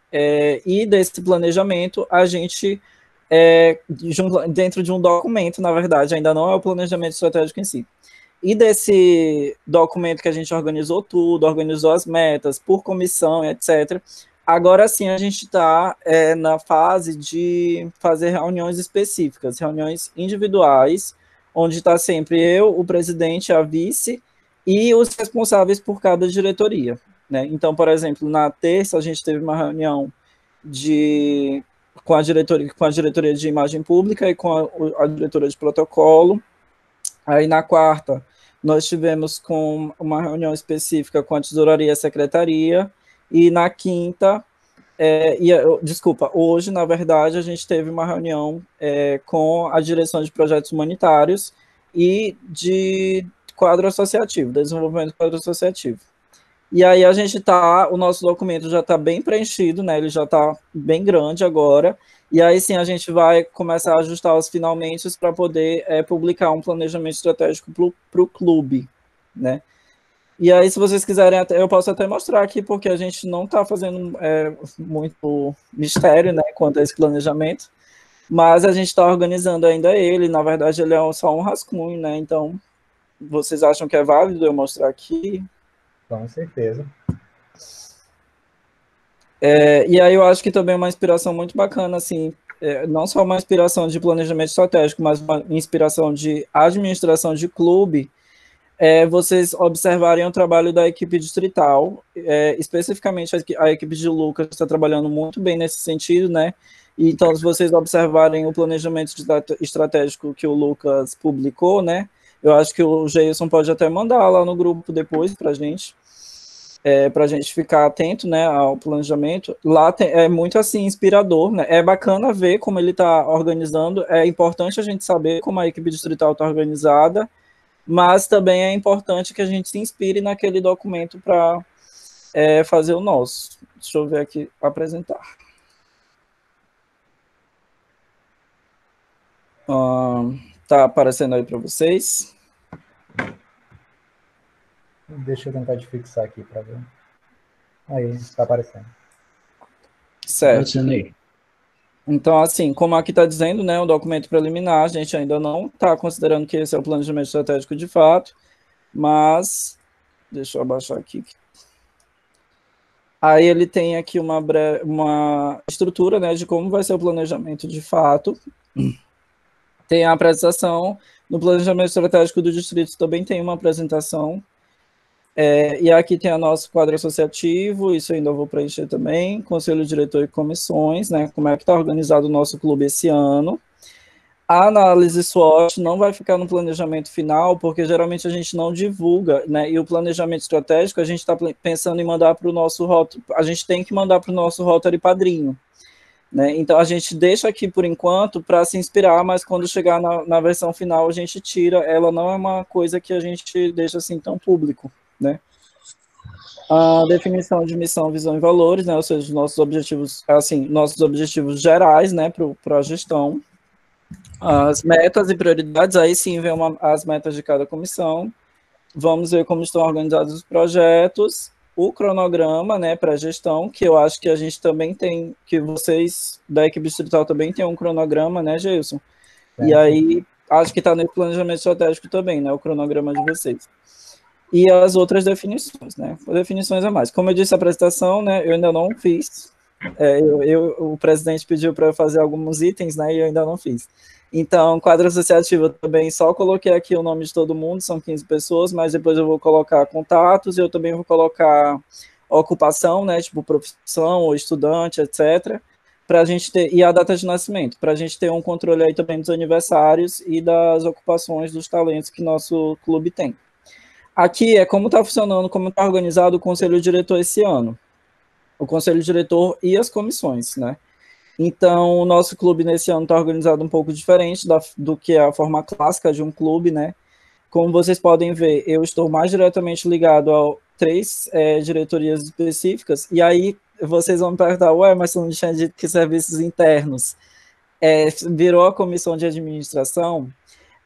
E desse planejamento a gente, dentro de um documento, na verdade, ainda não é o planejamento estratégico em si. E desse documento que a gente organizou tudo, organizou as metas por comissão, etc. Agora sim a gente está na fase de fazer reuniões específicas, reuniões individuais, onde está sempre eu, o presidente, a vice e os responsáveis por cada diretoria, né? Então, por exemplo, na terça a gente teve uma reunião com a diretoria de imagem pública e com a diretoria de protocolo. Aí na quarta nós tivemos com uma reunião específica com a tesouraria e a secretaria, e na quinta, desculpa, hoje, na verdade, a gente teve uma reunião com a direção de projetos humanitários e de quadro associativo, desenvolvimento do quadro associativo. E aí o nosso documento já está bem preenchido, né? Ele já está bem grande agora. E aí sim a gente vai começar a ajustar os finalmente para poder publicar um planejamento estratégico para o clube, né? E aí, se vocês quiserem, eu posso até mostrar aqui, porque a gente não está fazendo muito mistério, né, quanto a esse planejamento, mas a gente está organizando ainda ele. Na verdade, ele é só um rascunho, né? Então, vocês acham que é válido eu mostrar aqui? Com certeza. E aí eu acho que também é uma inspiração muito bacana, assim, não só uma inspiração de planejamento estratégico, mas uma inspiração de administração de clube, vocês observarem o trabalho da equipe distrital, especificamente a equipe de Lucas está trabalhando muito bem nesse sentido, né? E então, se vocês observarem o planejamento estratégico que o Lucas publicou, né? Eu acho que o Geilson pode até mandar lá no grupo depois para a gente ficar atento, né, ao planejamento. Lá é muito assim inspirador, né? É bacana ver como ele está organizando. É importante a gente saber como a equipe distrital está organizada, mas também é importante que a gente se inspire naquele documento para fazer o nosso. Deixa eu ver aqui, apresentar. Tá aparecendo aí para vocês? Deixa eu tentar de fixar aqui para ver. Aí, está aparecendo. Certo. Aparecendo aí. Então, assim, como aqui está dizendo, né, o documento preliminar, a gente ainda não está considerando que esse é o planejamento estratégico de fato, mas, deixa eu abaixar aqui. Aí ele tem aqui uma estrutura, né, de como vai ser o planejamento de fato. Tem a apresentação, no planejamento estratégico do distrito também tem uma apresentação, e aqui tem o nosso quadro associativo, isso eu ainda vou preencher também, conselho diretor e comissões, né, como é que está organizado o nosso clube esse ano. A análise SWOT não vai ficar no planejamento final, porque geralmente a gente não divulga, né, e o planejamento estratégico a gente está pensando em mandar para o nosso Rotary, a gente tem que mandar para o nosso Rotary padrinho, né, então a gente deixa aqui por enquanto para se inspirar, mas quando chegar na versão final a gente tira, ela não é uma coisa que a gente deixa assim tão público, né. A definição de missão, visão e valores, né, ou seja, nossos objetivos, assim, nossos objetivos gerais, né, para a gestão. As metas e prioridades, aí sim vem as metas de cada comissão. Vamos ver como estão organizados os projetos, o cronograma, né, para gestão, que eu acho que a gente também tem, que vocês da equipe distrital também tem um cronograma, né, Geilson? E aí, acho que está no planejamento estratégico também, né, o cronograma de vocês. E as outras definições, né, definições a mais. Como eu disse, a apresentação, né, eu ainda não fiz, O presidente pediu para eu fazer alguns itens, né, e eu ainda não fiz. Então, quadro associativo, eu também só coloquei aqui o nome de todo mundo, são 15 pessoas, mas depois eu vou colocar contatos, e eu também vou colocar ocupação, né, tipo profissão ou estudante, etc., para a gente ter, e a data de nascimento, para a gente ter um controle aí também dos aniversários e das ocupações dos talentos que nosso clube tem. Aqui é como está funcionando, como está organizado o conselho diretor esse ano. O conselho diretor e as comissões, né? Então, o nosso clube nesse ano está organizado um pouco diferente do que a forma clássica de um clube, né? Como vocês podem ver, eu estou mais diretamente ligado a 3 diretorias específicas, e aí vocês vão me perguntar, ué, mas você não tinha dito que serviços internos virou a comissão de administração?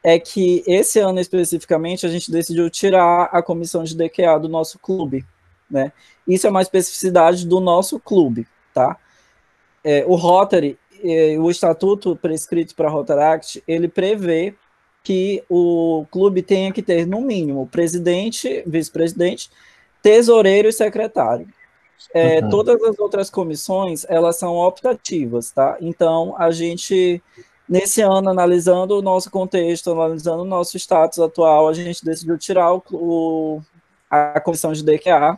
É que esse ano especificamente a gente decidiu tirar a comissão de DQA do nosso clube, né? Isso é uma especificidade do nosso clube, tá? O Rotary, o estatuto prescrito para a Rotaract, ele prevê que o clube tenha que ter, no mínimo, presidente, vice-presidente, tesoureiro e secretário. Todas as outras comissões, elas são optativas, tá? Então, a gente, nesse ano, analisando o nosso contexto, analisando o nosso status atual, a gente decidiu tirar a comissão de DQA,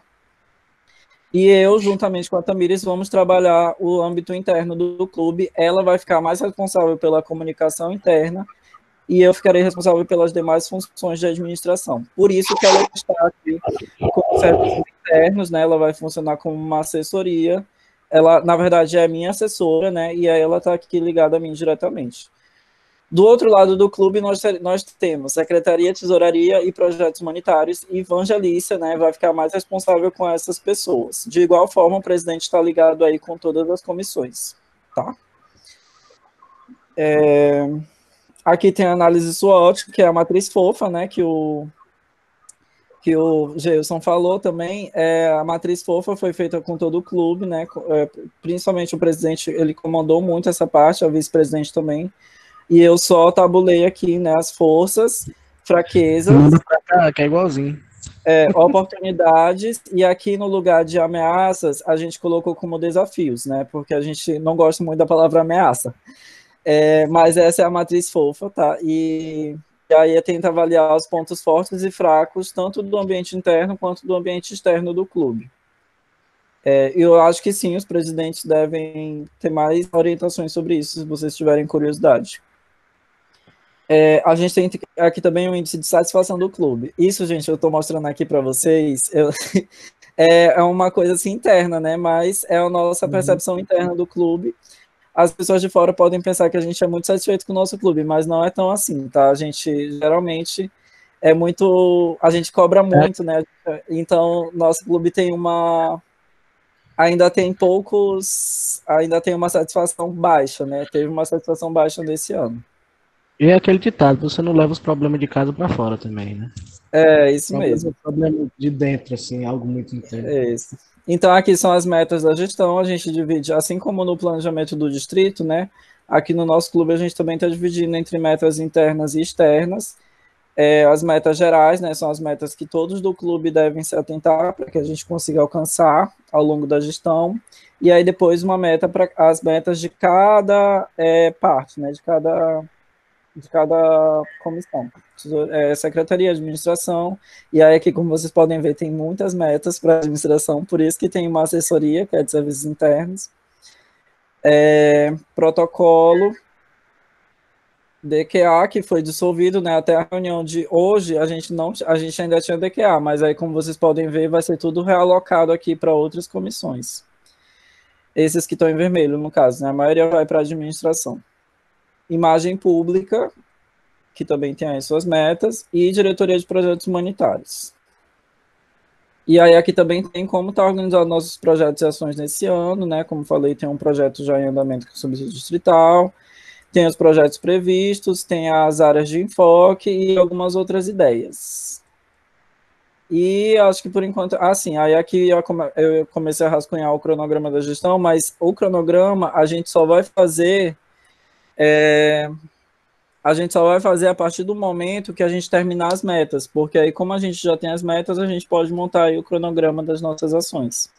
e eu, juntamente com a Tamires, vamos trabalhar o âmbito interno do clube. Ela vai ficar mais responsável pela comunicação interna e eu ficarei responsável pelas demais funções de administração. Por isso que ela está aqui com serviços internos, né? Ela vai funcionar como uma assessoria. Ela, na verdade, é minha assessora, né? E aí ela está aqui ligada a mim diretamente. Do outro lado do clube, nós temos Secretaria, Tesouraria e Projetos Humanitários, e Evangelícia, né, vai ficar mais responsável com essas pessoas. De igual forma, o presidente está ligado aí com todas as comissões, tá? Aqui tem a análise SWOT, que é a matriz fofa, né, que o Geilson falou também. A matriz fofa foi feita com todo o clube, né, principalmente o presidente, ele comandou muito essa parte, a vice-presidente também, e eu só tabulei aqui, né, as forças, fraquezas. Manda pra cá, que é igualzinho. Oportunidades, e aqui no lugar de ameaças, a gente colocou como desafios, né, porque a gente não gosta muito da palavra ameaça. Mas essa é a matriz fofa, tá? E aí tenta avaliar os pontos fortes e fracos, tanto do ambiente interno quanto do ambiente externo do clube. Eu acho que sim, os presidentes devem ter mais orientações sobre isso, se vocês tiverem curiosidade. A gente tem aqui também o índice de satisfação do clube. Isso, gente, eu estou mostrando aqui para vocês, é uma coisa assim interna, né? Mas é a nossa percepção interna do clube. As pessoas de fora podem pensar que a gente é muito satisfeito com o nosso clube, mas não é tão assim, tá? A gente geralmente a gente cobra muito, né? Então, nosso clube tem ainda tem uma satisfação baixa, né? Teve uma satisfação baixa nesse ano. E é aquele ditado, você não leva os problemas de casa para fora também, né? Isso mesmo. Problema de dentro, assim, algo muito interno. Isso. Então, aqui são as metas da gestão, a gente divide, assim como no planejamento do distrito, né? Aqui no nosso clube a gente também está dividindo entre metas internas e externas. As metas gerais, né, são as metas que todos do clube devem se atentar para que a gente consiga alcançar ao longo da gestão. E aí depois uma meta para as metas de cada parte, né, de cada comissão, secretaria, administração, e aí aqui, como vocês podem ver, tem muitas metas para a administração, por isso que tem uma assessoria, que é de serviços internos, protocolo, DQA, que foi dissolvido, né, até a reunião de hoje, a gente ainda tinha DQA, mas aí, como vocês podem ver, vai ser tudo realocado aqui para outras comissões. Esses que estão em vermelho, no caso, né, a maioria vai para a administração. Imagem pública, que também tem as suas metas, e diretoria de projetos humanitários. E aí aqui também tem como está organizado nossos projetos e ações nesse ano, né? Como falei, tem um projeto já em andamento com o subsídio distrital, tem os projetos previstos, tem as áreas de enfoque e algumas outras ideias. E acho que por enquanto... sim, aí aqui eu comecei a rascunhar o cronograma da gestão, mas o cronograma a gente só vai fazer... a partir do momento que a gente terminar as metas, porque aí, como a gente já tem as metas, a gente pode montar aí o cronograma das nossas ações.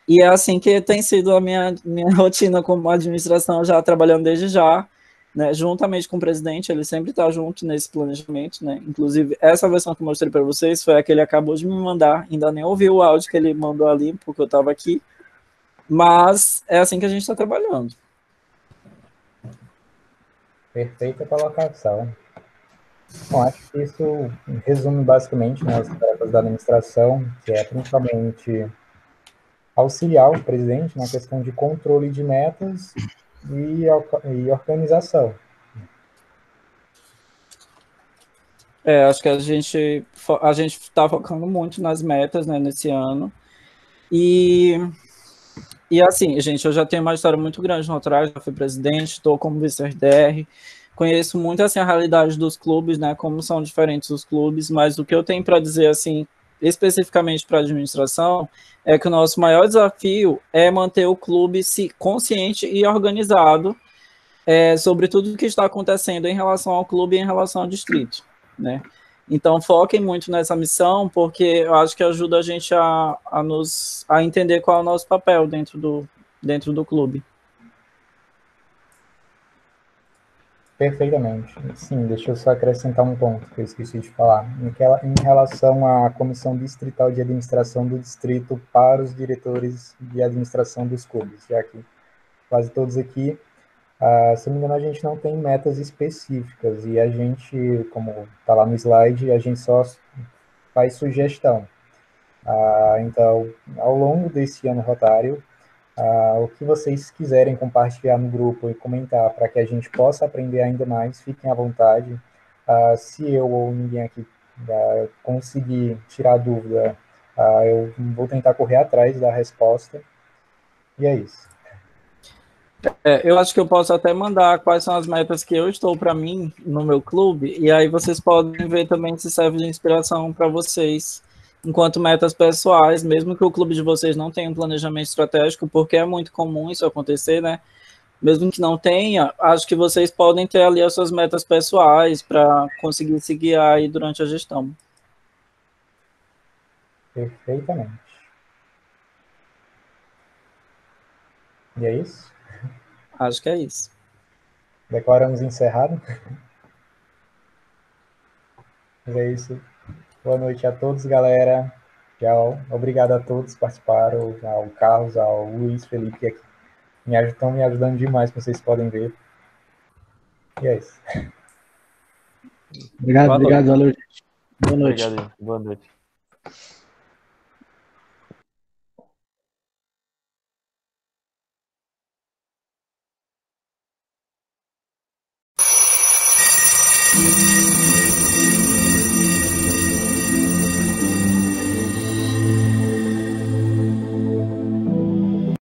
E é assim que tem sido a minha rotina como administração, já trabalhando desde já, né, juntamente com o presidente, ele sempre está junto nesse planejamento, né? Inclusive, essa versão que eu mostrei para vocês foi a que ele acabou de me mandar, ainda nem ouvi o áudio que ele mandou ali, porque eu estava aqui, mas é assim que a gente está trabalhando. Perfeita colocação. Bom, acho que isso resume basicamente, né, as tarefas da administração, que é principalmente auxiliar o presidente na questão de controle de metas e organização. Acho que a gente está focando muito nas metas, né, nesse ano. E assim, gente, eu já tenho uma história muito grande no Rotary, já fui presidente, estou como vice-RDR, conheço muito assim a realidade dos clubes, né, como são diferentes os clubes, mas o que eu tenho para dizer assim, especificamente para a administração, é que o nosso maior desafio é manter o clube consciente e organizado sobre tudo o que está acontecendo em relação ao clube e em relação ao distrito, né? Então, foquem muito nessa missão, porque eu acho que ajuda a gente a entender qual é o nosso papel dentro do clube. Perfeitamente. Sim, deixa eu só acrescentar um ponto que eu esqueci de falar. Em relação à Comissão Distrital de Administração do Distrito para os diretores de administração dos clubes, já que quase todos aqui, se não me engano, a gente não tem metas específicas e a gente, como está lá no slide, a gente só faz sugestão. Então, ao longo desse ano rotário, o que vocês quiserem compartilhar no grupo e comentar para que a gente possa aprender ainda mais, fiquem à vontade. Se eu ou ninguém aqui conseguir tirar dúvida, eu vou tentar correr atrás da resposta. E é isso. Eu acho que eu posso até mandar quais são as metas que eu estou para mim no meu clube, e aí vocês podem ver também se serve de inspiração para vocês, enquanto metas pessoais, mesmo que o clube de vocês não tenha um planejamento estratégico, porque é muito comum isso acontecer, né? Mesmo que não tenha, acho que vocês podem ter ali as suas metas pessoais para conseguir se guiar aí durante a gestão. Perfeitamente. E é isso? Acho que é isso. Declaramos encerrado. Mas é isso. Boa noite a todos, galera. Tchau. Obrigado a todos que participaram, ao Carlos, ao Luiz, Felipe, que aqui estão me ajudando demais, como vocês podem ver. E é isso. Obrigado, valeu, gente. Boa noite. Obrigado, boa noite.